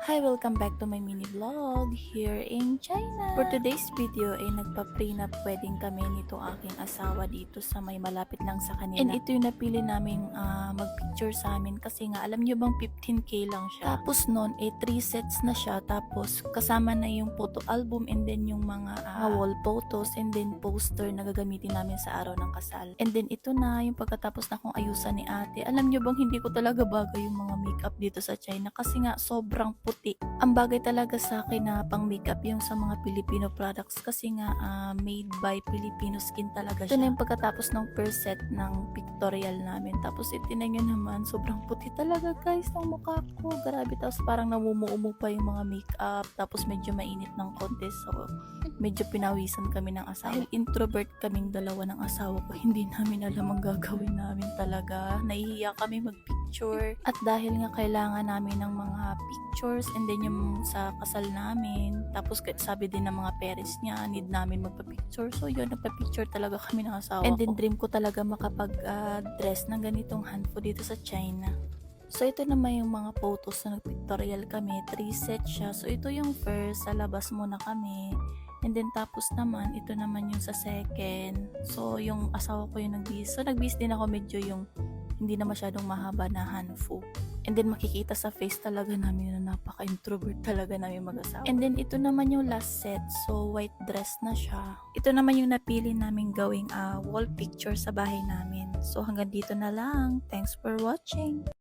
Hi! Welcome back to my mini vlog here in China. For today's video ay nagpa-prenup wedding kami nitong aking asawa dito sa may malapit lang sa kanila. And ito yung napili namin mag-picture sa amin kasi nga alam nyo bang 15k lang siya. Tapos noon 3 sets na siya, tapos kasama na yung photo album and then yung mga wall photos and then poster na gagamitin namin sa araw ng kasal. And then ito na yung pagkatapos na kong ayusan ni ate. Alam nyo bang hindi ko talaga bagay yung mga makeup dito sa China kasi nga sobrang puti. Ang bagay talaga sa akin na pang makeup yung sa mga Filipino products kasi nga made by Filipino skin talaga siya. Ito na yung pagkatapos ng first set ng pictorial namin. Tapos itinan nyo naman, sobrang puti talaga guys ng mukha ko. Grabe, tapos parang namumuumo pa yung mga makeup. Tapos medyo mainit ng konti, so medyo pinawisan kami ng asawa. Dahil introvert kaming dalawa ng asawa ko, hindi namin alam ang gagawin namin talaga. Nahihiya kami magpicture. At dahil nga kailangan namin ng mga pictures and then yung sa kasal namin. Tapos sabi din ng mga parents niya, need namin magpa-picture. So yun, nagpa-picture talaga kami ng asawa ko. And then dream ko talaga makapag-dress ng ganitong hanfo dito sa China. So ito naman yung mga photos na nag-pictorial kami. 3 sets siya. So ito yung first, sa labas muna kami. And then tapos naman, ito naman yung sa second. So yung asawa ko yung nag-bis. So nag-bis din ako medyo yung hindi na masyadong mahaba na hanfo. And then makikita sa face talaga namin na napaka-introvert talaga namin mag-asawa. And then ito naman yung last set. So white dress na siya. Ito naman yung napili namin gawing wall picture sa bahay namin. So hanggang dito na lang. Thanks for watching.